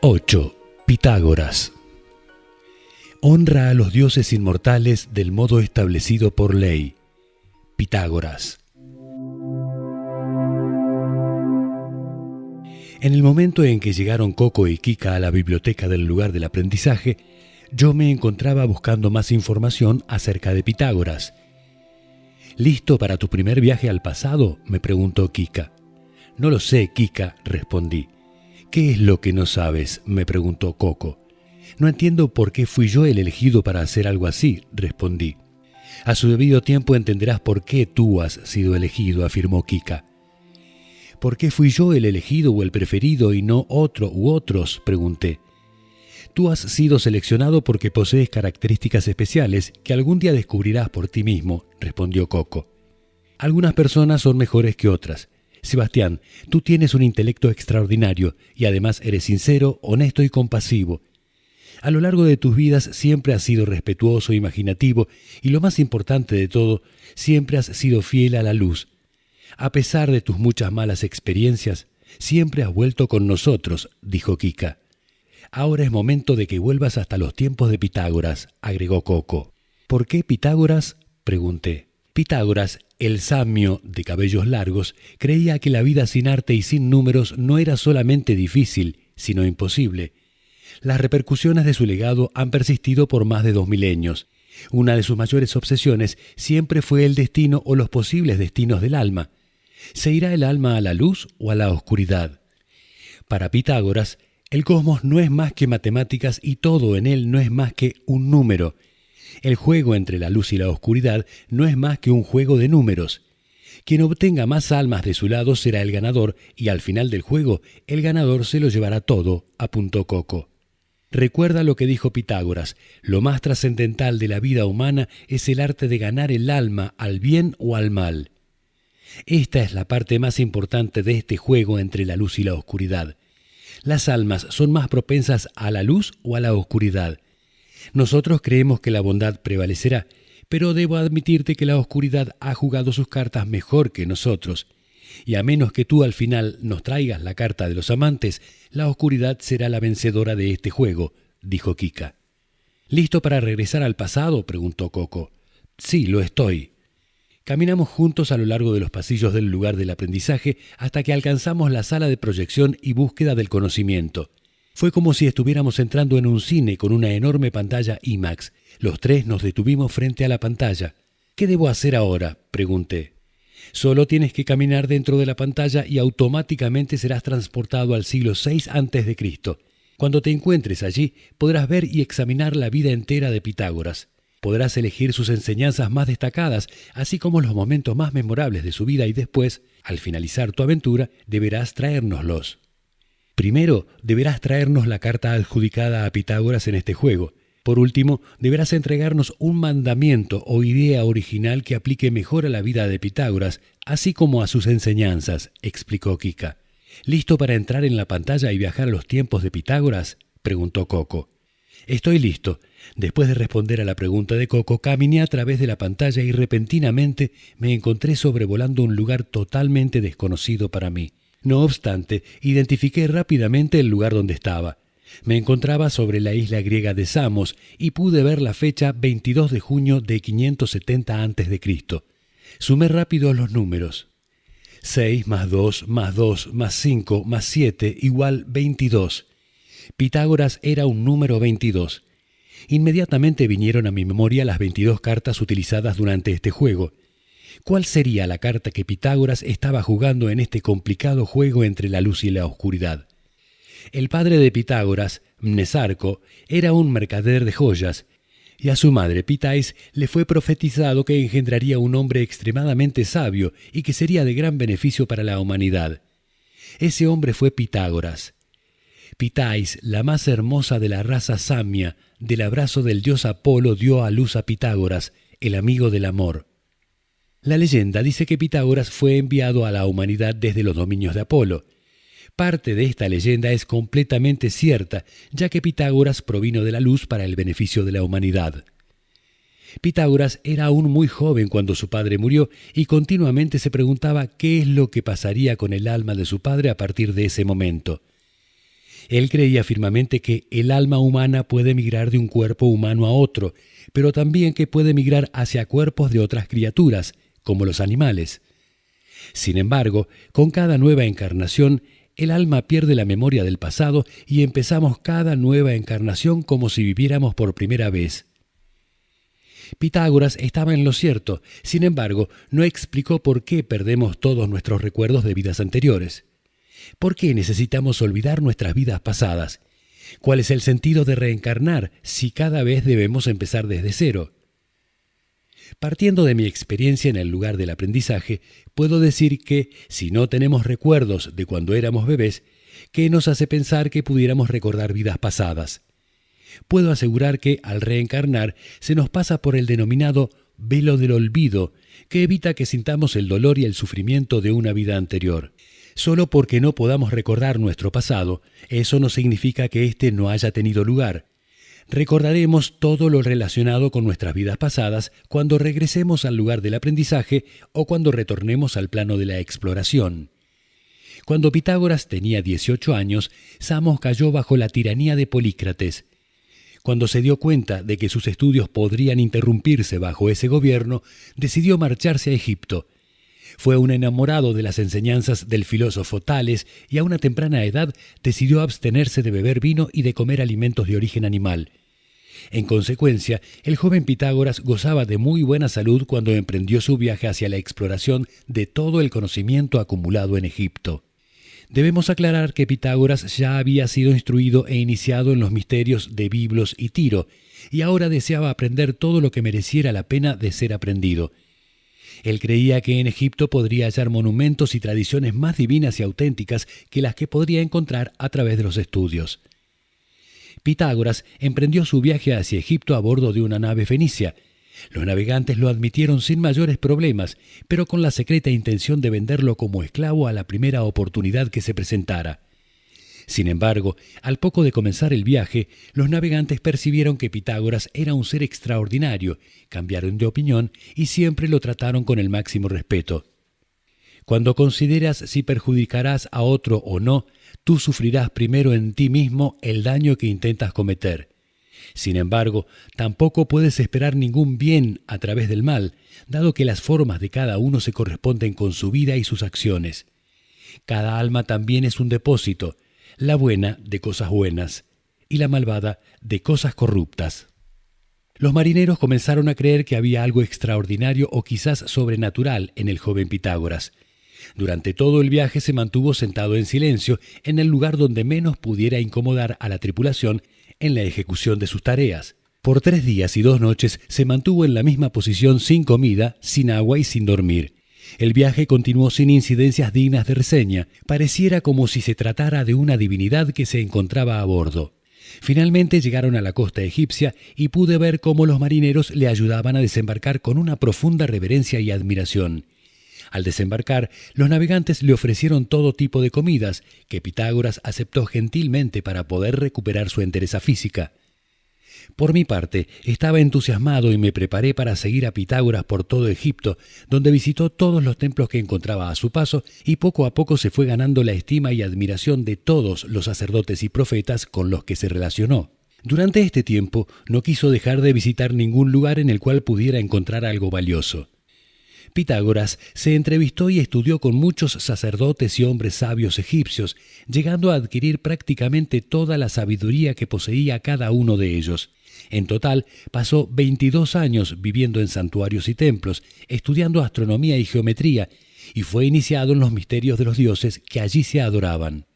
8. Pitágoras. Honra a los dioses inmortales del modo establecido por ley. Pitágoras. En el momento en que llegaron Coco y Kika a la biblioteca del lugar del aprendizaje, yo me encontraba buscando más información acerca de Pitágoras. ¿Listo para tu primer viaje al pasado?, me preguntó Kika. No lo sé, Kika, respondí. ¿Qué es lo que no sabes?, me preguntó Coco. No entiendo por qué fui yo el elegido para hacer algo así, respondí. A su debido tiempo entenderás por qué tú has sido elegido, afirmó Kika. ¿Por qué fui yo el elegido o el preferido y no otro u otros?, pregunté. Tú has sido seleccionado porque posees características especiales que algún día descubrirás por ti mismo, respondió Coco. Algunas personas son mejores que otras. Sebastián, tú tienes un intelecto extraordinario y además eres sincero, honesto y compasivo. A lo largo de tus vidas siempre has sido respetuoso, imaginativo y lo más importante de todo, siempre has sido fiel a la luz. A pesar de tus muchas malas experiencias, siempre has vuelto con nosotros, dijo Kika. Ahora es momento de que vuelvas hasta los tiempos de Pitágoras, agregó Coco. ¿Por qué Pitágoras?, pregunté. Pitágoras, el samio de cabellos largos, creía que la vida sin arte y sin números no era solamente difícil, sino imposible. Las repercusiones de su legado han persistido por más de 2 milenios. Una de sus mayores obsesiones siempre fue el destino o los posibles destinos del alma. ¿Se irá el alma a la luz o a la oscuridad? Para Pitágoras, el cosmos no es más que matemáticas y todo en él no es más que un número. El juego entre la luz y la oscuridad no es más que un juego de números. Quien obtenga más almas de su lado será el ganador y al final del juego el ganador se lo llevará todo, apuntó Coco. Recuerda lo que dijo Pitágoras, lo más trascendental de la vida humana es el arte de ganar el alma al bien o al mal. Esta es la parte más importante de este juego entre la luz y la oscuridad. Las almas son más propensas a la luz o a la oscuridad. Nosotros creemos que la bondad prevalecerá, pero debo admitirte que la oscuridad ha jugado sus cartas mejor que nosotros. Y a menos que tú al final nos traigas la carta de los amantes, la oscuridad será la vencedora de este juego, dijo Kika. ¿Listo para regresar al pasado?, preguntó Coco. Sí, lo estoy. Caminamos juntos a lo largo de los pasillos del lugar del aprendizaje hasta que alcanzamos la sala de proyección y búsqueda del conocimiento. Fue como si estuviéramos entrando en un cine con una enorme pantalla IMAX. Los tres nos detuvimos frente a la pantalla. ¿Qué debo hacer ahora?, pregunté. Solo tienes que caminar dentro de la pantalla y automáticamente serás transportado al siglo VI a.C. Cuando te encuentres allí, podrás ver y examinar la vida entera de Pitágoras. Podrás elegir sus enseñanzas más destacadas, así como los momentos más memorables de su vida y después, al finalizar tu aventura, deberás traérnoslos. Primero, deberás traernos la carta adjudicada a Pitágoras en este juego. Por último, deberás entregarnos un mandamiento o idea original que aplique mejor a la vida de Pitágoras, así como a sus enseñanzas, explicó Kika. ¿Listo para entrar en la pantalla y viajar a los tiempos de Pitágoras?, preguntó Coco. Estoy listo. Después de responder a la pregunta de Coco, caminé a través de la pantalla y repentinamente me encontré sobrevolando un lugar totalmente desconocido para mí. No obstante, identifiqué rápidamente el lugar donde estaba. Me encontraba sobre la isla griega de Samos y pude ver la fecha 22 de junio de 570 a.C. Sumé rápido los números. 6 más 2 más 2 más 5 más 7 igual 22. Pitágoras era un número 22. Inmediatamente vinieron a mi memoria las 22 cartas utilizadas durante este juego. ¿Cuál sería la carta que Pitágoras estaba jugando en este complicado juego entre la luz y la oscuridad? El padre de Pitágoras, Mnesarco, era un mercader de joyas, y a su madre Pitais le fue profetizado que engendraría un hombre extremadamente sabio y que sería de gran beneficio para la humanidad. Ese hombre fue Pitágoras. Pitais, la más hermosa de la raza samia, del abrazo del dios Apolo dio a luz a Pitágoras, el amigo del amor. La leyenda dice que Pitágoras fue enviado a la humanidad desde los dominios de Apolo. Parte de esta leyenda es completamente cierta, ya que Pitágoras provino de la luz para el beneficio de la humanidad. Pitágoras era aún muy joven cuando su padre murió y continuamente se preguntaba qué es lo que pasaría con el alma de su padre a partir de ese momento. Él creía firmemente que el alma humana puede migrar de un cuerpo humano a otro, pero también que puede migrar hacia cuerpos de otras criaturas, como los animales. Sin embargo, con cada nueva encarnación, el alma pierde la memoria del pasado y empezamos cada nueva encarnación como si viviéramos por primera vez. Pitágoras estaba en lo cierto, sin embargo, no explicó por qué perdemos todos nuestros recuerdos de vidas anteriores. ¿Por qué necesitamos olvidar nuestras vidas pasadas? ¿Cuál es el sentido de reencarnar si cada vez debemos empezar desde cero? Partiendo de mi experiencia en el lugar del aprendizaje, puedo decir que, si no tenemos recuerdos de cuando éramos bebés, ¿qué nos hace pensar que pudiéramos recordar vidas pasadas? Puedo asegurar que, al reencarnar, se nos pasa por el denominado velo del olvido, que evita que sintamos el dolor y el sufrimiento de una vida anterior. Solo porque no podamos recordar nuestro pasado, eso no significa que éste no haya tenido lugar. Recordaremos todo lo relacionado con nuestras vidas pasadas cuando regresemos al lugar del aprendizaje o cuando retornemos al plano de la exploración. Cuando Pitágoras tenía 18 años, Samos cayó bajo la tiranía de Polícrates. Cuando se dio cuenta de que sus estudios podrían interrumpirse bajo ese gobierno, decidió marcharse a Egipto. Fue un enamorado de las enseñanzas del filósofo Tales y a una temprana edad decidió abstenerse de beber vino y de comer alimentos de origen animal. En consecuencia, el joven Pitágoras gozaba de muy buena salud cuando emprendió su viaje hacia la exploración de todo el conocimiento acumulado en Egipto. Debemos aclarar que Pitágoras ya había sido instruido e iniciado en los misterios de Biblos y Tiro, y ahora deseaba aprender todo lo que mereciera la pena de ser aprendido. Él creía que en Egipto podría hallar monumentos y tradiciones más divinas y auténticas que las que podría encontrar a través de los estudios. Pitágoras emprendió su viaje hacia Egipto a bordo de una nave fenicia. Los navegantes lo admitieron sin mayores problemas, pero con la secreta intención de venderlo como esclavo a la primera oportunidad que se presentara. Sin embargo, al poco de comenzar el viaje, los navegantes percibieron que Pitágoras era un ser extraordinario, cambiaron de opinión y siempre lo trataron con el máximo respeto. Cuando consideras si perjudicarás a otro o no, tú sufrirás primero en ti mismo el daño que intentas cometer. Sin embargo, tampoco puedes esperar ningún bien a través del mal, dado que las formas de cada uno se corresponden con su vida y sus acciones. Cada alma también es un depósito, la buena de cosas buenas y la malvada de cosas corruptas. Los marineros comenzaron a creer que había algo extraordinario o quizás sobrenatural en el joven Pitágoras. Durante todo el viaje se mantuvo sentado en silencio en el lugar donde menos pudiera incomodar a la tripulación en la ejecución de sus tareas. Por 3 días y 2 noches se mantuvo en la misma posición sin comida, sin agua y sin dormir. El viaje continuó sin incidencias dignas de reseña. Pareciera como si se tratara de una divinidad que se encontraba a bordo. Finalmente llegaron a la costa egipcia y pude ver cómo los marineros le ayudaban a desembarcar con una profunda reverencia y admiración. Al desembarcar, los navegantes le ofrecieron todo tipo de comidas, que Pitágoras aceptó gentilmente para poder recuperar su entereza física. Por mi parte, estaba entusiasmado y me preparé para seguir a Pitágoras por todo Egipto, donde visitó todos los templos que encontraba a su paso y poco a poco se fue ganando la estima y admiración de todos los sacerdotes y profetas con los que se relacionó. Durante este tiempo no quiso dejar de visitar ningún lugar en el cual pudiera encontrar algo valioso. Pitágoras se entrevistó y estudió con muchos sacerdotes y hombres sabios egipcios, llegando a adquirir prácticamente toda la sabiduría que poseía cada uno de ellos. En total, pasó 22 años viviendo en santuarios y templos, estudiando astronomía y geometría, y fue iniciado en los misterios de los dioses que allí se adoraban.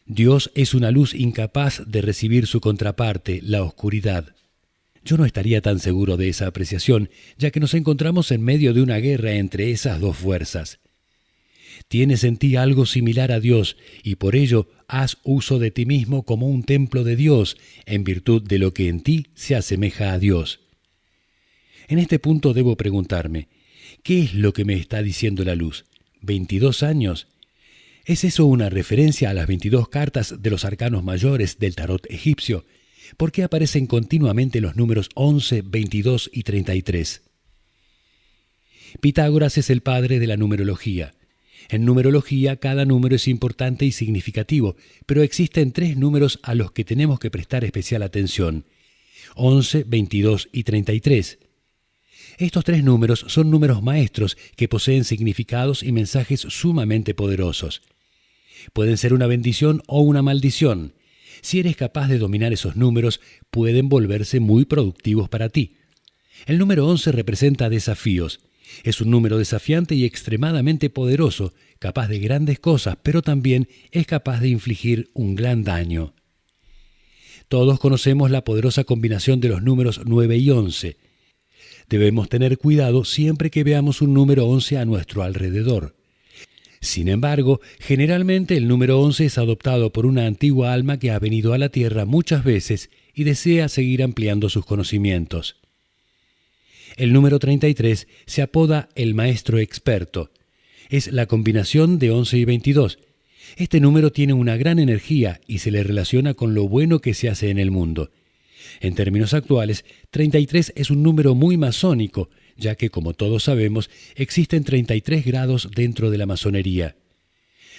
Dios es una luz incapaz de recibir su contraparte, la oscuridad. Yo no estaría tan seguro de esa apreciación, ya que nos encontramos en medio de una guerra entre esas dos fuerzas. Tienes en ti algo similar a Dios, y por ello haz uso de ti mismo como un templo de Dios, en virtud de lo que en ti se asemeja a Dios. En este punto debo preguntarme, ¿qué es lo que me está diciendo la luz? ¿22 años? ¿Es eso una referencia a las 22 cartas de los arcanos mayores del tarot egipcio? ¿Por qué aparecen continuamente los números 11, 22 y 33? Pitágoras es el padre de la numerología. En numerología, cada número es importante y significativo, pero existen 3 números a los que tenemos que prestar especial atención: 11, 22 y 33. Estos 3 números son números maestros que poseen significados y mensajes sumamente poderosos. Pueden ser una bendición o una maldición. Si eres capaz de dominar esos números, pueden volverse muy productivos para ti. El número 11 representa desafíos. Es un número desafiante y extremadamente poderoso, capaz de grandes cosas, pero también es capaz de infligir un gran daño. Todos conocemos la poderosa combinación de los números 9 y 11. Debemos tener cuidado siempre que veamos un número 11 a nuestro alrededor. Sin embargo, generalmente el número 11 es adoptado por una antigua alma que ha venido a la Tierra muchas veces y desea seguir ampliando sus conocimientos. El número 33 se apoda el maestro experto. Es la combinación de 11 y 22. Este número tiene una gran energía y se le relaciona con lo bueno que se hace en el mundo. En términos actuales, 33 es un número muy masónico, ya que, como todos sabemos, existen 33 grados dentro de la masonería.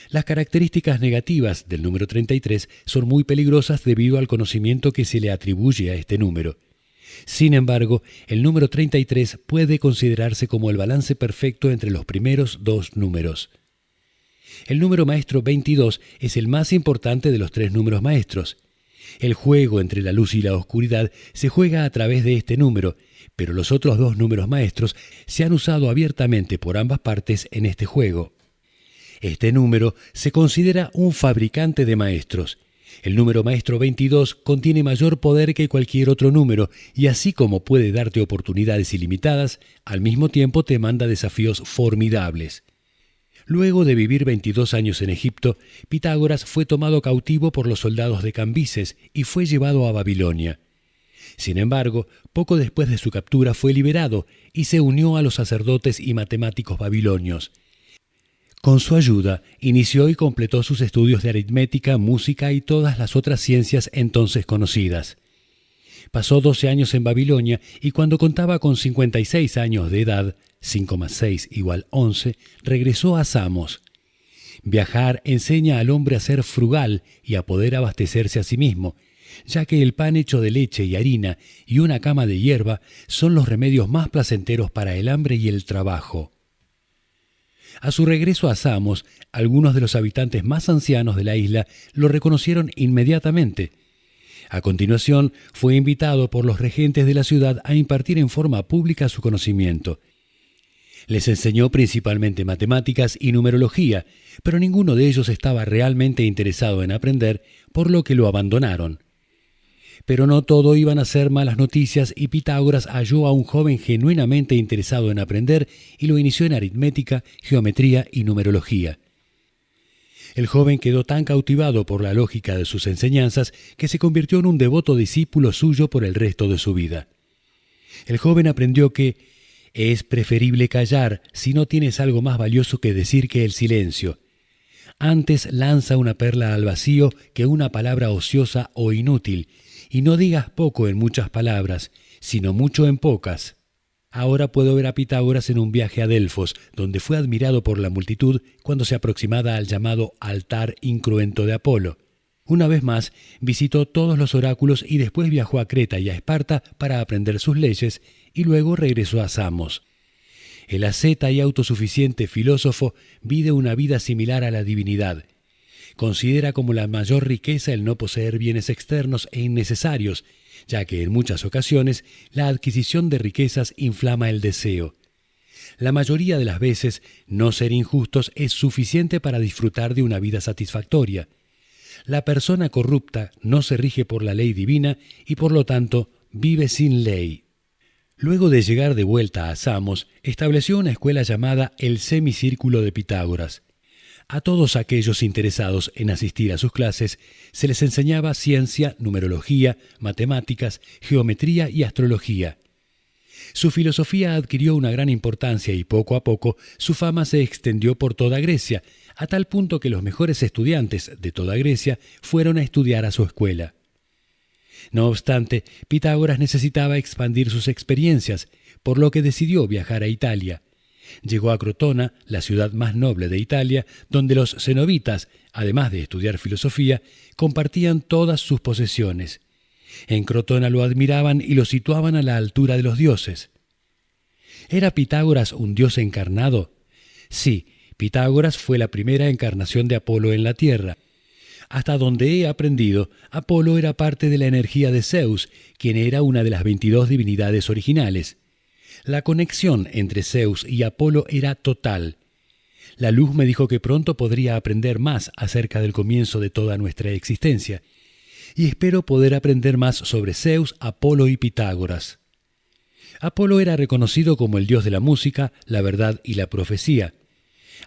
Las características negativas del número 33 son muy peligrosas debido al conocimiento que se le atribuye a este número. Sin embargo, el número 33 puede considerarse como el balance perfecto entre los primeros 2 números. El número maestro 22 es el más importante de los 3 números maestros. El juego entre la luz y la oscuridad se juega a través de este número, pero los otros 2 números maestros se han usado abiertamente por ambas partes en este juego. Este número se considera un fabricante de maestros. El número maestro 22 contiene mayor poder que cualquier otro número y así como puede darte oportunidades ilimitadas, al mismo tiempo te manda desafíos formidables. Luego de vivir 22 años en Egipto, Pitágoras fue tomado cautivo por los soldados de Cambises y fue llevado a Babilonia. Sin embargo, poco después de su captura fue liberado y se unió a los sacerdotes y matemáticos babilonios. Con su ayuda, inició y completó sus estudios de aritmética, música y todas las otras ciencias entonces conocidas. Pasó 12 años en Babilonia y cuando contaba con 56 años de edad, 5 más 6 igual 11, regresó a Samos. Viajar enseña al hombre a ser frugal y a poder abastecerse a sí mismo, ya que el pan hecho de leche y harina y una cama de hierba son los remedios más placenteros para el hambre y el trabajo. A su regreso a Samos, algunos de los habitantes más ancianos de la isla lo reconocieron inmediatamente. A continuación, fue invitado por los regentes de la ciudad a impartir en forma pública su conocimiento. Les enseñó principalmente matemáticas y numerología, pero ninguno de ellos estaba realmente interesado en aprender, por lo que lo abandonaron. Pero no todo iban a ser malas noticias y Pitágoras halló a un joven genuinamente interesado en aprender y lo inició en aritmética, geometría y numerología. El joven quedó tan cautivado por la lógica de sus enseñanzas que se convirtió en un devoto discípulo suyo por el resto de su vida. El joven aprendió que es preferible callar si no tienes algo más valioso que decir que el silencio. Antes lanza una perla al vacío que una palabra ociosa o inútil, y no digas poco en muchas palabras, sino mucho en pocas. Ahora puedo ver a Pitágoras en un viaje a Delfos, donde fue admirado por la multitud cuando se aproximaba al llamado altar incruento de Apolo. Una vez más, visitó todos los oráculos y después viajó a Creta y a Esparta para aprender sus leyes y luego regresó a Samos. El asceta y autosuficiente filósofo vive una vida similar a la divinidad. Considera como la mayor riqueza el no poseer bienes externos e innecesarios, ya que en muchas ocasiones la adquisición de riquezas inflama el deseo. La mayoría de las veces, no ser injustos es suficiente para disfrutar de una vida satisfactoria. La persona corrupta no se rige por la ley divina y por lo tanto vive sin ley. Luego de llegar de vuelta a Samos, estableció una escuela llamada el Semicírculo de Pitágoras. A todos aquellos interesados en asistir a sus clases se les enseñaba ciencia, numerología, matemáticas, geometría y astrología. Su filosofía adquirió una gran importancia y poco a poco su fama se extendió por toda Grecia, a tal punto que los mejores estudiantes de toda Grecia fueron a estudiar a su escuela. No obstante, Pitágoras necesitaba expandir sus experiencias, por lo que decidió viajar a Italia. Llegó a Crotona, la ciudad más noble de Italia, donde los cenobitas, además de estudiar filosofía, compartían todas sus posesiones. En Crotona lo admiraban y lo situaban a la altura de los dioses. ¿Era Pitágoras un dios encarnado? Sí, Pitágoras fue la primera encarnación de Apolo en la tierra. Hasta donde he aprendido, Apolo era parte de la energía de Zeus, quien era una de las 22 divinidades originales. La conexión entre Zeus y Apolo era total. La luz me dijo que pronto podría aprender más acerca del comienzo de toda nuestra existencia, y espero poder aprender más sobre Zeus, Apolo y Pitágoras. Apolo era reconocido como el dios de la música, la verdad y la profecía.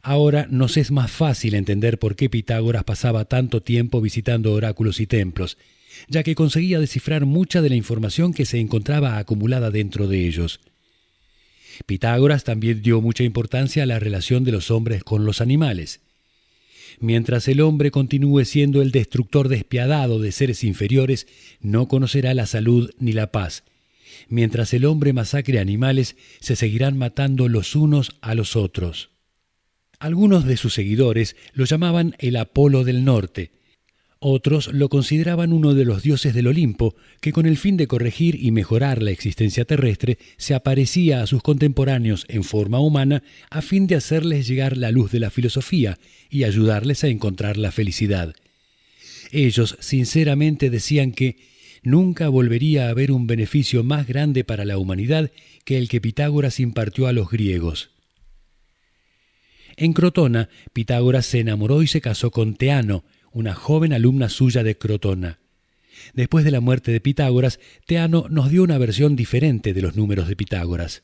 Ahora nos es más fácil entender por qué Pitágoras pasaba tanto tiempo visitando oráculos y templos, ya que conseguía descifrar mucha de la información que se encontraba acumulada dentro de ellos. Pitágoras también dio mucha importancia a la relación de los hombres con los animales. Mientras el hombre continúe siendo el destructor despiadado de seres inferiores, no conocerá la salud ni la paz. Mientras el hombre masacre animales, se seguirán matando los unos a los otros. Algunos de sus seguidores lo llamaban el Apolo del Norte. Otros lo consideraban uno de los dioses del Olimpo, que con el fin de corregir y mejorar la existencia terrestre, se aparecía a sus contemporáneos en forma humana a fin de hacerles llegar la luz de la filosofía y ayudarles a encontrar la felicidad. Ellos sinceramente decían que nunca volvería a haber un beneficio más grande para la humanidad que el que Pitágoras impartió a los griegos. En Crotona, Pitágoras se enamoró y se casó con Teano, una joven alumna suya de Crotona. Después de la muerte de Pitágoras, Teano nos dio una versión diferente de los números de Pitágoras.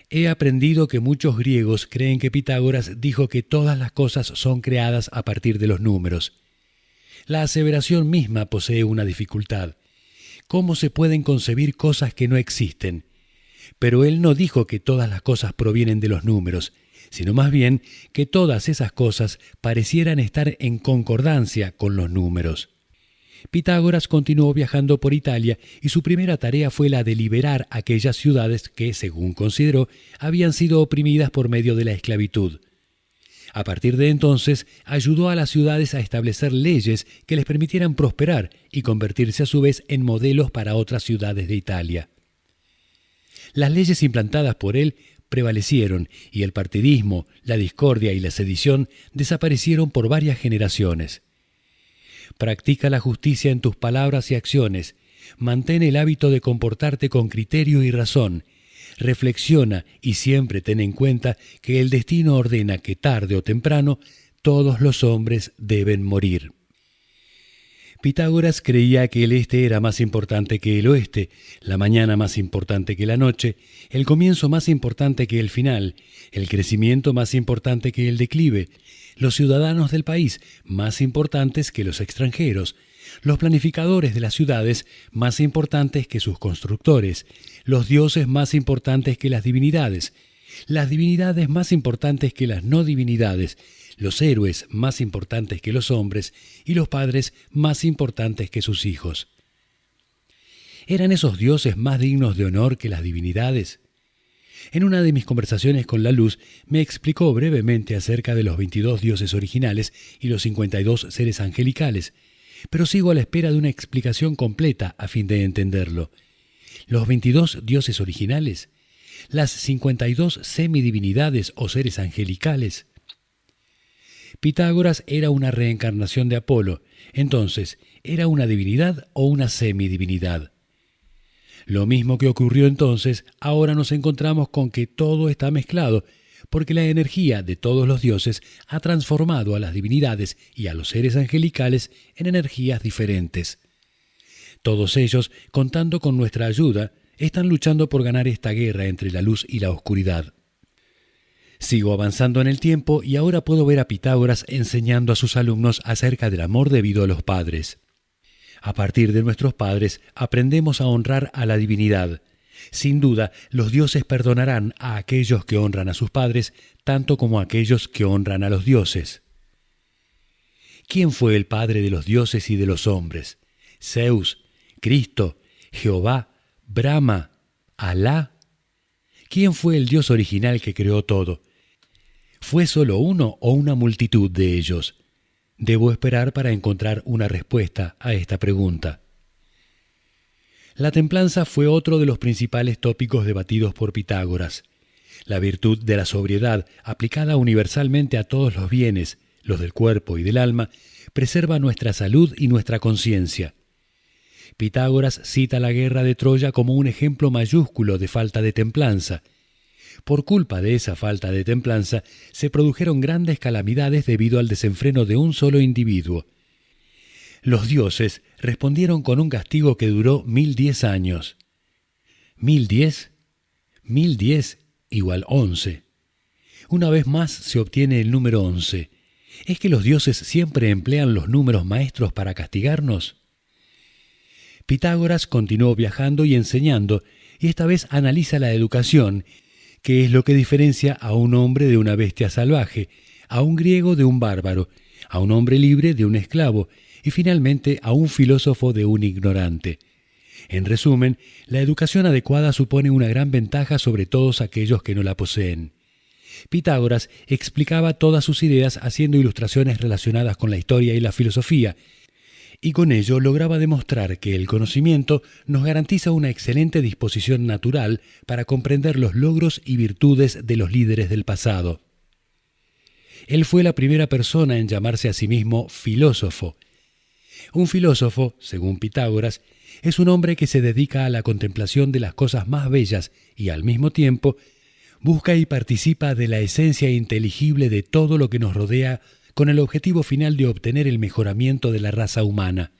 He aprendido que muchos griegos creen que Pitágoras dijo que todas las cosas son creadas a partir de los números. La aseveración misma posee una dificultad. ¿Cómo se pueden concebir cosas que no existen? Pero él no dijo que todas las cosas provienen de los números, sino más bien que todas esas cosas parecieran estar en concordancia con los números. Pitágoras continuó viajando por Italia y su primera tarea fue la de liberar aquellas ciudades que, según consideró, habían sido oprimidas por medio de la esclavitud. A partir de entonces, ayudó a las ciudades a establecer leyes que les permitieran prosperar y convertirse a su vez en modelos para otras ciudades de Italia. Las leyes implantadas por él prevalecieron y el partidismo, la discordia y la sedición desaparecieron por varias generaciones. Practica la justicia en tus palabras y acciones, mantén el hábito de comportarte con criterio y razón, reflexiona y siempre ten en cuenta que el destino ordena que tarde o temprano todos los hombres deben morir. Pitágoras creía que el este era más importante que el oeste, la mañana más importante que la noche, el comienzo más importante que el final, el crecimiento más importante que el declive, los ciudadanos del país más importantes que los extranjeros, los planificadores de las ciudades más importantes que sus constructores, los dioses más importantes que las divinidades más importantes que las no divinidades, los héroes más importantes que los hombres y los padres más importantes que sus hijos. ¿Eran esos dioses más dignos de honor que las divinidades? En una de mis conversaciones con la luz me explicó brevemente acerca de los 22 dioses originales y los 52 seres angelicales, pero sigo a la espera de una explicación completa a fin de entenderlo. ¿Los 22 dioses originales? ¿Las 52 semidivinidades o seres angelicales? Pitágoras era una reencarnación de Apolo. Entonces, ¿era una divinidad o una semidivinidad? Lo mismo que ocurrió entonces, ahora nos encontramos con que todo está mezclado, porque la energía de todos los dioses ha transformado a las divinidades y a los seres angelicales en energías diferentes. Todos ellos, contando con nuestra ayuda, están luchando por ganar esta guerra entre la luz y la oscuridad. Sigo avanzando en el tiempo y ahora puedo ver a Pitágoras enseñando a sus alumnos acerca del amor debido a los padres. A partir de nuestros padres aprendemos a honrar a la divinidad. Sin duda, los dioses perdonarán a aquellos que honran a sus padres, tanto como a aquellos que honran a los dioses. ¿Quién fue el padre de los dioses y de los hombres? Zeus, Cristo, Jehová, Brahma, Alá. ¿quién fue el Dios original que creó todo? ¿Fue solo uno o una multitud de ellos? Debo esperar para encontrar una respuesta a esta pregunta. La templanza fue otro de los principales tópicos debatidos por Pitágoras. La virtud de la sobriedad, aplicada universalmente a todos los bienes, los del cuerpo y del alma, preserva nuestra salud y nuestra conciencia. Pitágoras cita la guerra de Troya como un ejemplo mayúsculo de falta de templanza. Por culpa de esa falta de templanza, se produjeron grandes calamidades debido al desenfreno de un solo individuo. Los dioses respondieron con un castigo que duró 1010 años. ¿1010? 1010 igual 11. Una vez más se obtiene el número 11. ¿Es que los dioses siempre emplean los números maestros para castigarnos? Pitágoras continuó viajando y enseñando, y esta vez analiza la educación, que es lo que diferencia a un hombre de una bestia salvaje, a un griego de un bárbaro, a un hombre libre de un esclavo, y finalmente a un filósofo de un ignorante. En resumen, la educación adecuada supone una gran ventaja sobre todos aquellos que no la poseen. Pitágoras explicaba todas sus ideas haciendo ilustraciones relacionadas con la historia y la filosofía, y con ello lograba demostrar que el conocimiento nos garantiza una excelente disposición natural para comprender los logros y virtudes de los líderes del pasado. Él fue la primera persona en llamarse a sí mismo filósofo. Un filósofo, según Pitágoras, es un hombre que se dedica a la contemplación de las cosas más bellas y al mismo tiempo busca y participa de la esencia inteligible de todo lo que nos rodea con el objetivo final de obtener el mejoramiento de la raza humana.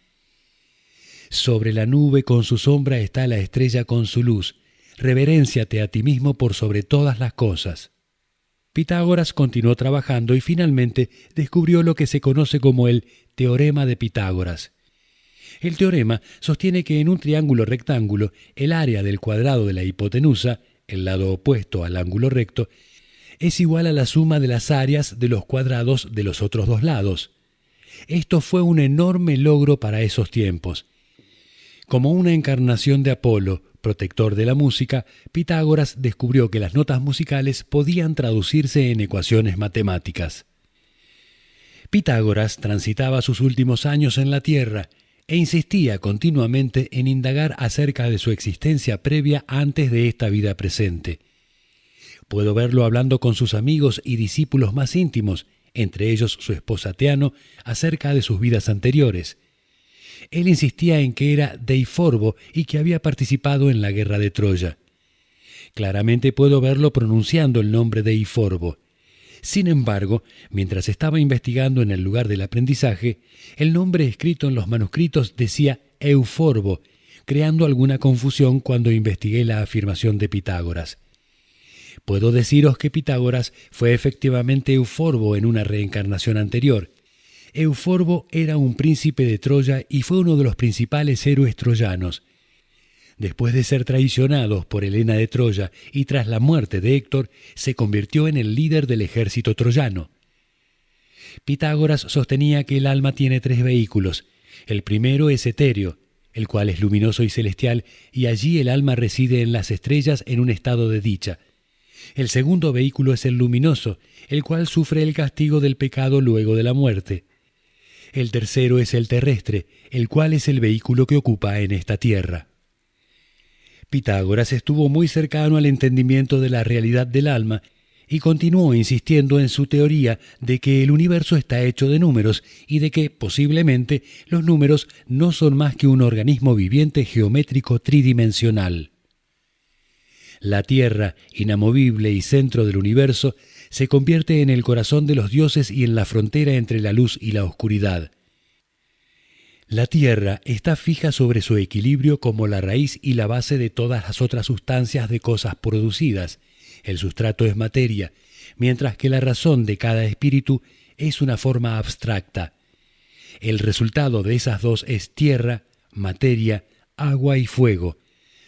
Sobre la nube con su sombra está la estrella con su luz. Reverénciate a ti mismo por sobre todas las cosas. Pitágoras continuó trabajando y finalmente descubrió lo que se conoce como el teorema de Pitágoras. El teorema sostiene que en un triángulo rectángulo el área del cuadrado de la hipotenusa, el lado opuesto al ángulo recto, es igual a la suma de las áreas de los cuadrados de los otros dos lados. Esto fue un enorme logro para esos tiempos. Como una encarnación de Apolo, protector de la música, Pitágoras descubrió que las notas musicales podían traducirse en ecuaciones matemáticas. Pitágoras transitaba sus últimos años en la Tierra e insistía continuamente en indagar acerca de su existencia previa antes de esta vida presente. Puedo verlo hablando con sus amigos y discípulos más íntimos, entre ellos su esposa Teano, acerca de sus vidas anteriores. Él insistía en que era Deiforbo y que había participado en la guerra de Troya. Claramente puedo verlo pronunciando el nombre Deiforbo. Sin embargo, mientras estaba investigando en el lugar del aprendizaje, el nombre escrito en los manuscritos decía Euforbo, creando alguna confusión cuando investigué la afirmación de Pitágoras. Puedo deciros que Pitágoras fue efectivamente Euforbo en una reencarnación anterior. Euforbo era un príncipe de Troya y fue uno de los principales héroes troyanos. Después de ser traicionados por Helena de Troya y tras la muerte de Héctor, se convirtió en el líder del ejército troyano. Pitágoras sostenía que el alma tiene tres vehículos. El primero es etéreo, el cual es luminoso y celestial, y allí el alma reside en las estrellas en un estado de dicha. El segundo vehículo es el luminoso, el cual sufre el castigo del pecado luego de la muerte. El tercero es el terrestre, el cual es el vehículo que ocupa en esta tierra. Pitágoras estuvo muy cercano al entendimiento de la realidad del alma y continuó insistiendo en su teoría de que el universo está hecho de números y de que, posiblemente, los números no son más que un organismo viviente geométrico tridimensional. La Tierra, inamovible y centro del universo, se convierte en el corazón de los dioses y en la frontera entre la luz y la oscuridad. La Tierra está fija sobre su equilibrio como la raíz y la base de todas las otras sustancias de cosas producidas. El sustrato es materia, mientras que la razón de cada espíritu es una forma abstracta. El resultado de esas dos es tierra, materia, agua y fuego.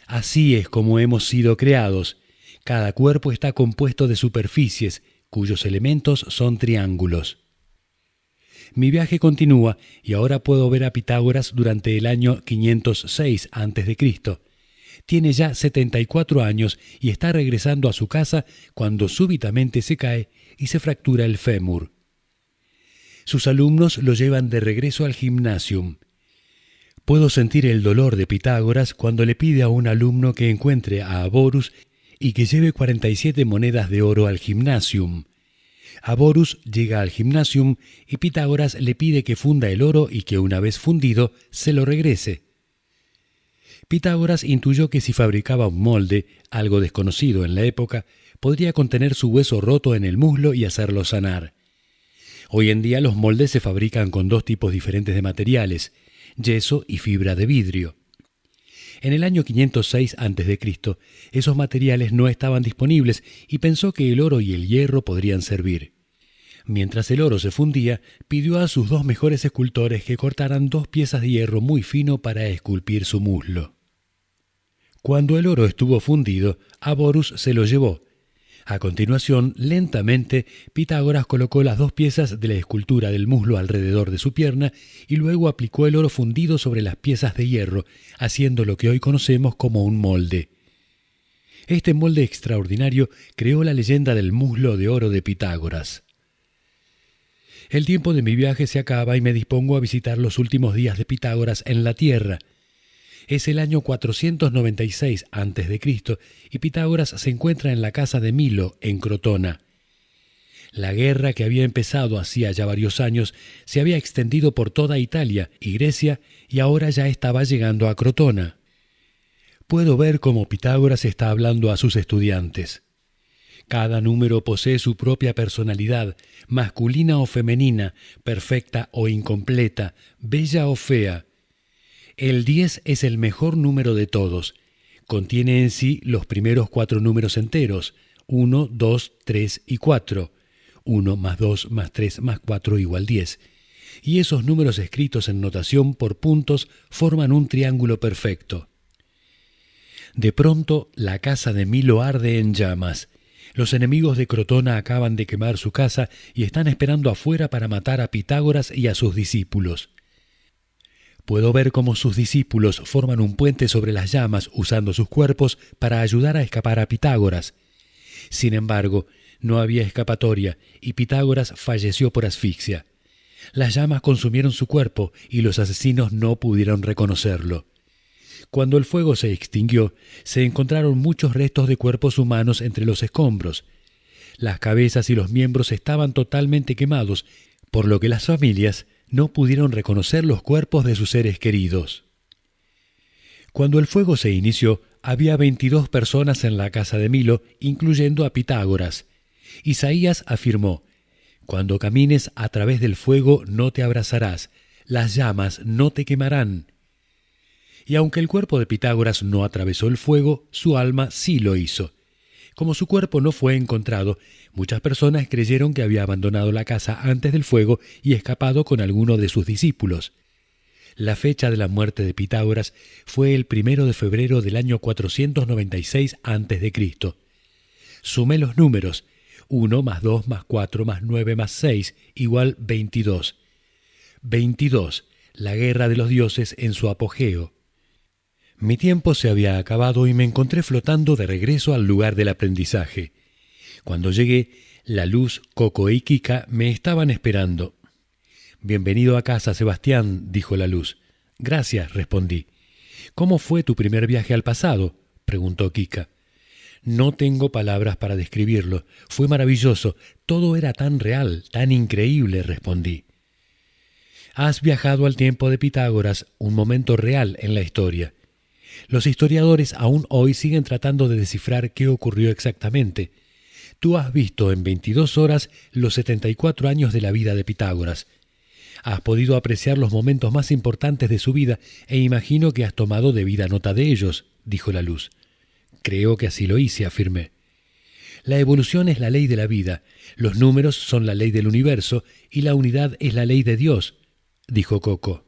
Así es como hemos sido creados. Cada cuerpo está compuesto de superficies, cuyos elementos son triángulos. Mi viaje continúa y ahora puedo ver a Pitágoras durante el año 506 a.C. Tiene ya 74 años y está regresando a su casa cuando súbitamente se cae y se fractura el fémur. Sus alumnos lo llevan de regreso al gimnasium. Puedo sentir el dolor de Pitágoras cuando le pide a un alumno que encuentre a Aborus y que lleve 47 monedas de oro al gimnasium. Aborus llega al gimnasium y Pitágoras le pide que funda el oro y que una vez fundido se lo regrese. Pitágoras intuyó que si fabricaba un molde, algo desconocido en la época, podría contener su hueso roto en el muslo y hacerlo sanar. Hoy en día los moldes se fabrican con dos tipos diferentes de materiales, yeso y fibra de vidrio. En el año 506 a.C., esos materiales no estaban disponibles y pensó que el oro y el hierro podrían servir. Mientras el oro se fundía, pidió a sus dos mejores escultores que cortaran 2 piezas de hierro muy fino para esculpir su muslo. Cuando el oro estuvo fundido, Aborus se lo llevó. A continuación, lentamente, Pitágoras colocó las 2 piezas de la escultura del muslo alrededor de su pierna y luego aplicó el oro fundido sobre las piezas de hierro, haciendo lo que hoy conocemos como un molde. Este molde extraordinario creó la leyenda del muslo de oro de Pitágoras. El tiempo de mi viaje se acaba y me dispongo a visitar los últimos días de Pitágoras en la Tierra. Es el año 496 a.C. y Pitágoras se encuentra en la casa de Milo, en Crotona. La guerra que había empezado hacía ya varios años se había extendido por toda Italia y Grecia y ahora ya estaba llegando a Crotona. Puedo ver cómo Pitágoras está hablando a sus estudiantes. Cada número posee su propia personalidad, masculina o femenina, perfecta o incompleta, bella o fea. El 10 es el mejor número de todos. Contiene en sí los primeros 4 números enteros, 1, 2, 3 y 4. 1 más 2 más 3 más 4 igual 10. Y esos números escritos en notación por puntos forman un triángulo perfecto. De pronto, la casa de Milo arde en llamas. Los enemigos de Crotona acaban de quemar su casa y están esperando afuera para matar a Pitágoras y a sus discípulos. Puedo ver cómo sus discípulos forman un puente sobre las llamas usando sus cuerpos para ayudar a escapar a Pitágoras. Sin embargo, no había escapatoria y Pitágoras falleció por asfixia. Las llamas consumieron su cuerpo y los asesinos no pudieron reconocerlo. Cuando el fuego se extinguió, se encontraron muchos restos de cuerpos humanos entre los escombros. Las cabezas y los miembros estaban totalmente quemados, por lo que las familias no pudieron reconocer los cuerpos de sus seres queridos. Cuando el fuego se inició, había 22 personas en la casa de Milo, incluyendo a Pitágoras. Isaías afirmó: «Cuando camines a través del fuego no te abrazarás, las llamas no te quemarán». Y aunque el cuerpo de Pitágoras no atravesó el fuego, su alma sí lo hizo. Como su cuerpo no fue encontrado, muchas personas creyeron que había abandonado la casa antes del fuego y escapado con alguno de sus discípulos. La fecha de la muerte de Pitágoras fue el 1 de febrero del año 496 a.C. Sumé los números: 1 más 2 más 4 más 9 más 6 igual 22. 22, la guerra de los dioses en su apogeo. Mi tiempo se había acabado y me encontré flotando de regreso al lugar del aprendizaje. Cuando llegué, la Luz, Coco y Kika me estaban esperando. «Bienvenido a casa, Sebastián», dijo la Luz. «Gracias», respondí. «¿Cómo fue tu primer viaje al pasado?», preguntó Kika. «No tengo palabras para describirlo. Fue maravilloso. Todo era tan real, tan increíble», respondí. «Has viajado al tiempo de Pitágoras, un momento real en la historia. Los historiadores aún hoy siguen tratando de descifrar qué ocurrió exactamente. Tú has visto en 22 horas los 74 años de la vida de Pitágoras. Has podido apreciar los momentos más importantes de su vida e imagino que has tomado debida nota de ellos», dijo la Luz. «Creo que así lo hice», afirmé. «La evolución es la ley de la vida, los números son la ley del universo y la unidad es la ley de Dios», dijo Coco.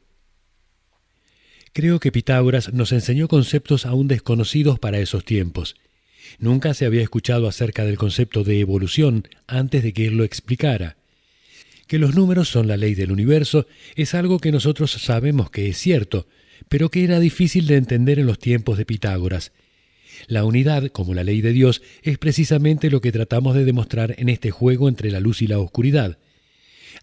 Creo que Pitágoras nos enseñó conceptos aún desconocidos para esos tiempos. Nunca se había escuchado acerca del concepto de evolución antes de que él lo explicara. Que los números son la ley del universo es algo que nosotros sabemos que es cierto, pero que era difícil de entender en los tiempos de Pitágoras. La unidad, como la ley de Dios, es precisamente lo que tratamos de demostrar en este juego entre la luz y la oscuridad.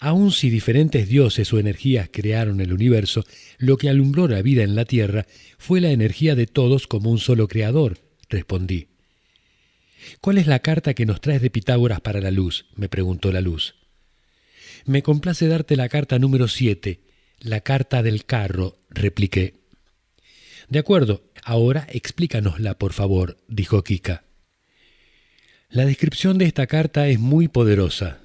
Aun si diferentes dioses o energías crearon el universo, lo que alumbró la vida en la Tierra fue la energía de todos como un solo creador, respondí. ¿Cuál es la carta que nos traes de Pitágoras para la luz?, me preguntó la luz. Me complace darte la carta número 7, la carta del carro, repliqué. De acuerdo, ahora explícanosla, por favor, dijo Kika. La descripción de esta carta es muy poderosa.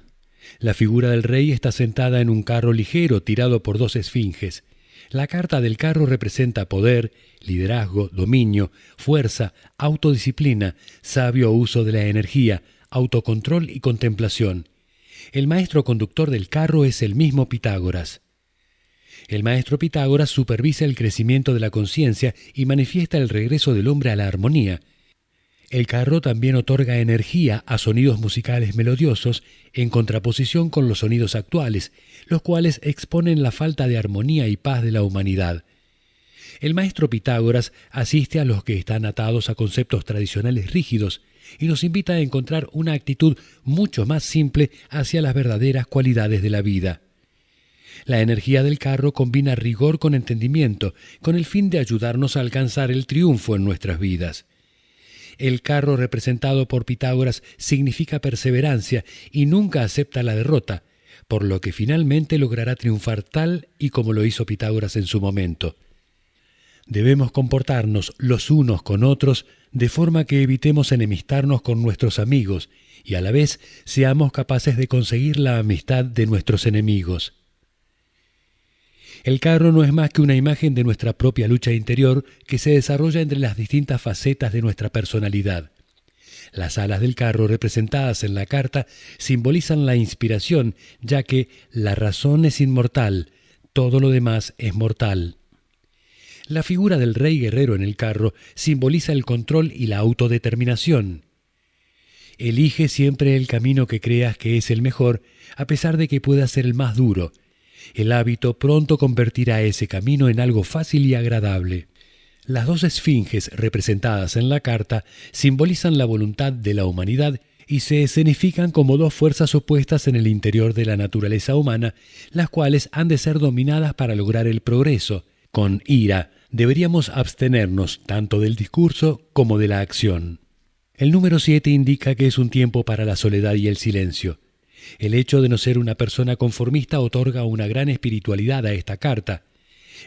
La figura del rey está sentada en un carro ligero tirado por 2 esfinges. La carta del carro representa poder, liderazgo, dominio, fuerza, autodisciplina, sabio uso de la energía, autocontrol y contemplación. El maestro conductor del carro es el mismo Pitágoras. El maestro Pitágoras supervisa el crecimiento de la conciencia y manifiesta el regreso del hombre a la armonía. El carro también otorga energía a sonidos musicales melodiosos en contraposición con los sonidos actuales, los cuales exponen la falta de armonía y paz de la humanidad. El maestro Pitágoras asiste a los que están atados a conceptos tradicionales rígidos y nos invita a encontrar una actitud mucho más simple hacia las verdaderas cualidades de la vida. La energía del carro combina rigor con entendimiento, con el fin de ayudarnos a alcanzar el triunfo en nuestras vidas. El carro representado por Pitágoras significa perseverancia y nunca acepta la derrota, por lo que finalmente logrará triunfar tal y como lo hizo Pitágoras en su momento. Debemos comportarnos los unos con otros de forma que evitemos enemistarnos con nuestros amigos y a la vez seamos capaces de conseguir la amistad de nuestros enemigos. El carro no es más que una imagen de nuestra propia lucha interior que se desarrolla entre las distintas facetas de nuestra personalidad. Las alas del carro representadas en la carta simbolizan la inspiración, ya que la razón es inmortal, todo lo demás es mortal. La figura del rey guerrero en el carro simboliza el control y la autodeterminación. Elige siempre el camino que creas que es el mejor, a pesar de que pueda ser el más duro. El hábito pronto convertirá ese camino en algo fácil y agradable. Las 2 esfinges representadas en la carta simbolizan la voluntad de la humanidad y se escenifican como 2 fuerzas opuestas en el interior de la naturaleza humana, las cuales han de ser dominadas para lograr el progreso. Con ira, deberíamos abstenernos tanto del discurso como de la acción. El número 7 indica que es un tiempo para la soledad y el silencio. El hecho de no ser una persona conformista otorga una gran espiritualidad a esta carta.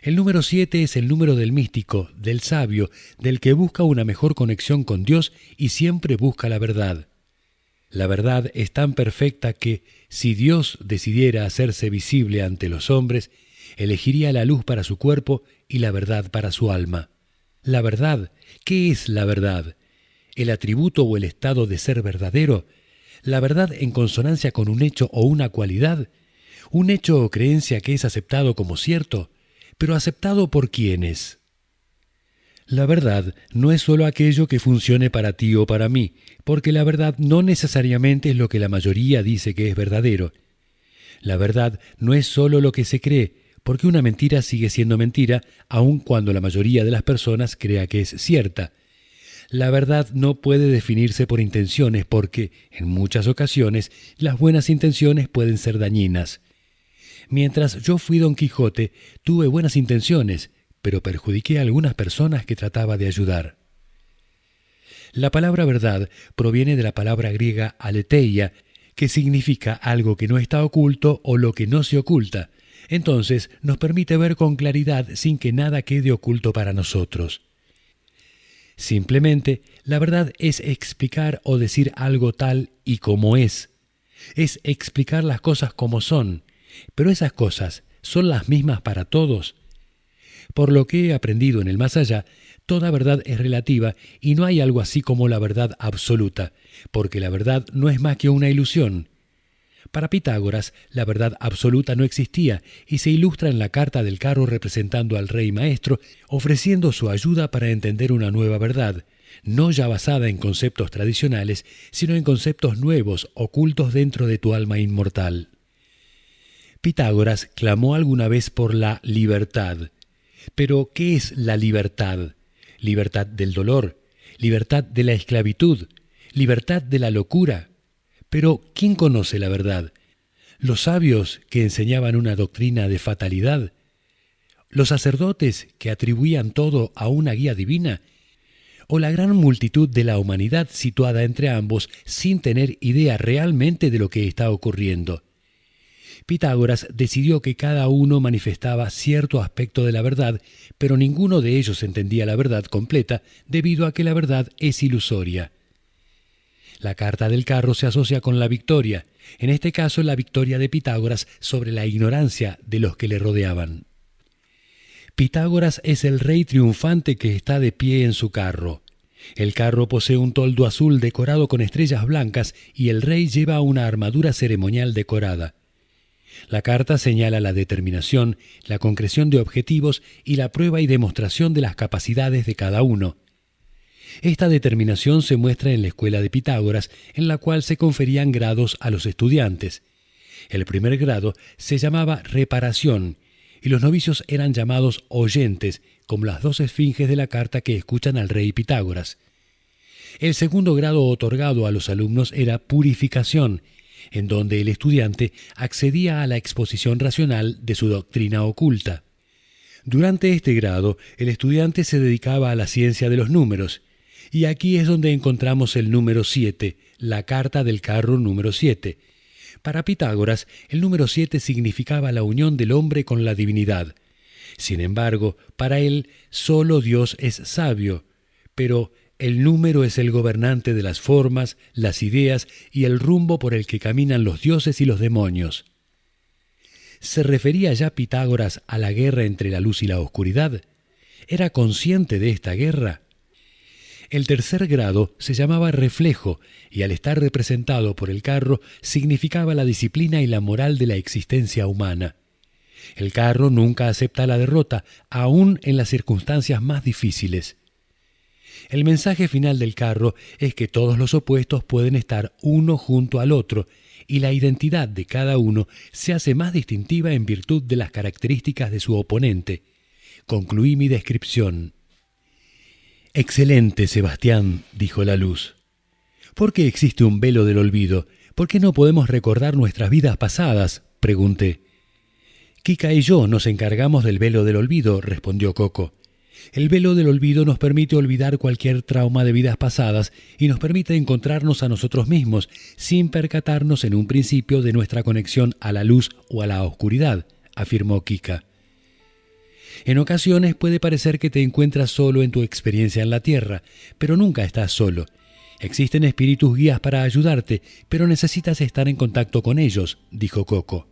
El número 7 es el número del místico, del sabio, del que busca una mejor conexión con Dios y siempre busca la verdad. La verdad es tan perfecta que, si Dios decidiera hacerse visible ante los hombres, elegiría la luz para su cuerpo y la verdad para su alma. La verdad, ¿qué es la verdad? ¿El atributo o el estado de ser verdadero? ¿La verdad en consonancia con un hecho o una cualidad? ¿Un hecho o creencia que es aceptado como cierto? ¿Pero aceptado por quiénes? La verdad no es solo aquello que funcione para ti o para mí, porque la verdad no necesariamente es lo que la mayoría dice que es verdadero. La verdad no es solo lo que se cree, porque una mentira sigue siendo mentira, aun cuando la mayoría de las personas crea que es cierta. La verdad no puede definirse por intenciones porque, en muchas ocasiones, las buenas intenciones pueden ser dañinas. Mientras yo fui Don Quijote, tuve buenas intenciones, pero perjudiqué a algunas personas que trataba de ayudar. La palabra verdad proviene de la palabra griega aletheia, que significa algo que no está oculto o lo que no se oculta. Entonces nos permite ver con claridad sin que nada quede oculto para nosotros. Simplemente, la verdad es explicar o decir algo tal y como es. Es explicar las cosas como son, pero esas cosas son las mismas para todos. Por lo que he aprendido en el más allá, toda verdad es relativa y no hay algo así como la verdad absoluta, porque la verdad no es más que una ilusión. Para Pitágoras, la verdad absoluta no existía y se ilustra en la carta del carro representando al rey maestro, ofreciendo su ayuda para entender una nueva verdad, no ya basada en conceptos tradicionales, sino en conceptos nuevos ocultos dentro de tu alma inmortal. Pitágoras clamó alguna vez por la libertad. Pero, ¿qué es la libertad? ¿Libertad del dolor? ¿Libertad de la esclavitud? ¿Libertad de la locura? Pero, ¿quién conoce la verdad? ¿Los sabios que enseñaban una doctrina de fatalidad? ¿Los sacerdotes que atribuían todo a una guía divina? ¿O la gran multitud de la humanidad situada entre ambos sin tener idea realmente de lo que está ocurriendo? Pitágoras decidió que cada uno manifestaba cierto aspecto de la verdad, pero ninguno de ellos entendía la verdad completa debido a que la verdad es ilusoria. La carta del carro se asocia con la victoria, en este caso la victoria de Pitágoras sobre la ignorancia de los que le rodeaban. Pitágoras es el rey triunfante que está de pie en su carro. El carro posee un toldo azul decorado con estrellas blancas y el rey lleva una armadura ceremonial decorada. La carta señala la determinación, la concreción de objetivos y la prueba y demostración de las capacidades de cada uno. Esta determinación se muestra en la escuela de Pitágoras, en la cual se conferían grados a los estudiantes. El primer grado se llamaba reparación, y los novicios eran llamados oyentes, como las dos esfinges de la carta que escuchan al rey Pitágoras. El segundo grado otorgado a los alumnos era purificación, en donde el estudiante accedía a la exposición racional de su doctrina oculta. Durante este grado, el estudiante se dedicaba a la ciencia de los números, y aquí es donde encontramos el número 7, la carta del carro número 7. Para Pitágoras, el número 7 significaba la unión del hombre con la divinidad. Sin embargo, para él, solo Dios es sabio, pero el número es el gobernante de las formas, las ideas y el rumbo por el que caminan los dioses y los demonios. ¿Se refería ya Pitágoras a la guerra entre la luz y la oscuridad? ¿Era consciente de esta guerra? El tercer grado se llamaba reflejo y al estar representado por el carro significaba la disciplina y la moral de la existencia humana. El carro nunca acepta la derrota, aun en las circunstancias más difíciles. El mensaje final del carro es que todos los opuestos pueden estar uno junto al otro y la identidad de cada uno se hace más distintiva en virtud de las características de su oponente. Concluí mi descripción. «Excelente, Sebastián», dijo la luz. «¿Por qué existe un velo del olvido? ¿Por qué no podemos recordar nuestras vidas pasadas?», pregunté. «Kika y yo nos encargamos del velo del olvido», respondió Coco. «El velo del olvido nos permite olvidar cualquier trauma de vidas pasadas y nos permite encontrarnos a nosotros mismos sin percatarnos en un principio de nuestra conexión a la luz o a la oscuridad», afirmó Kika. En ocasiones puede parecer que te encuentras solo en tu experiencia en la Tierra, pero nunca estás solo. Existen espíritus guías para ayudarte, pero necesitas estar en contacto con ellos, dijo Coco.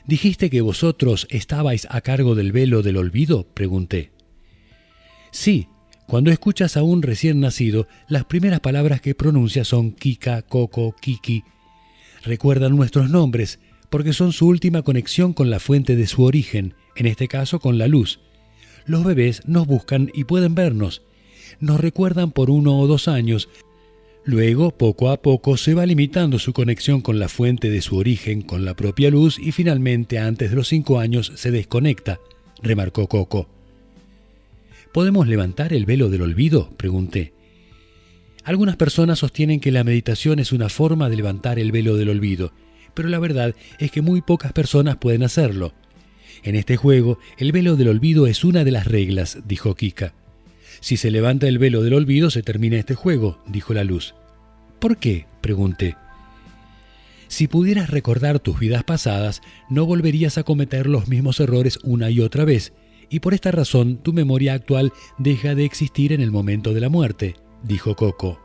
¿Dijiste que vosotros estabais a cargo del velo del olvido?, pregunté. Sí, cuando escuchas a un recién nacido, las primeras palabras que pronuncia son Kika, Coco, Kiki. Recuerdan nuestros nombres, porque son su última conexión con la fuente de su origen, en este caso con la luz. Los bebés nos buscan y pueden vernos. Nos recuerdan por 1 o 2 años. Luego, poco a poco, se va limitando su conexión con la fuente de su origen, con la propia luz, y finalmente, antes de los 5 años, se desconecta, remarcó Coco. ¿Podemos levantar el velo del olvido?, pregunté. Algunas personas sostienen que la meditación es una forma de levantar el velo del olvido, pero la verdad es que muy pocas personas pueden hacerlo. En este juego, el velo del olvido es una de las reglas, dijo Kika. Si se levanta el velo del olvido, se termina este juego, dijo la luz. ¿Por qué?, pregunté. Si pudieras recordar tus vidas pasadas, no volverías a cometer los mismos errores una y otra vez, y por esta razón tu memoria actual deja de existir en el momento de la muerte, dijo Coco.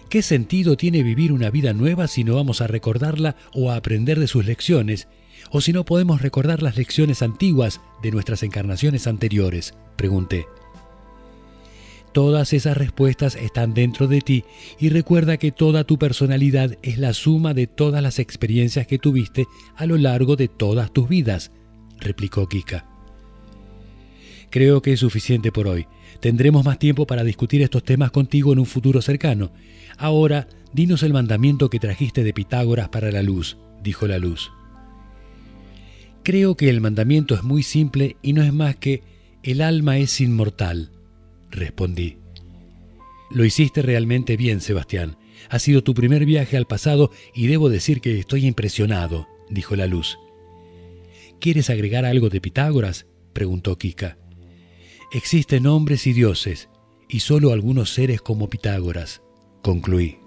¿Qué sentido tiene vivir una vida nueva si no vamos a recordarla o a aprender de sus lecciones, o si no podemos recordar las lecciones antiguas de nuestras encarnaciones anteriores?, pregunté. Todas esas respuestas están dentro de ti y recuerda que toda tu personalidad es la suma de todas las experiencias que tuviste a lo largo de todas tus vidas, replicó Kika. Creo que es suficiente por hoy. Tendremos más tiempo para discutir estos temas contigo en un futuro cercano. Ahora, dinos el mandamiento que trajiste de Pitágoras para la luz, dijo la luz. Creo que el mandamiento es muy simple y no es más que el alma es inmortal, respondí. Lo hiciste realmente bien, Sebastián. Ha sido tu primer viaje al pasado y debo decir que estoy impresionado, dijo la luz. ¿Quieres agregar algo de Pitágoras?, preguntó Kika. Existen hombres y dioses, y solo algunos seres como Pitágoras, concluí.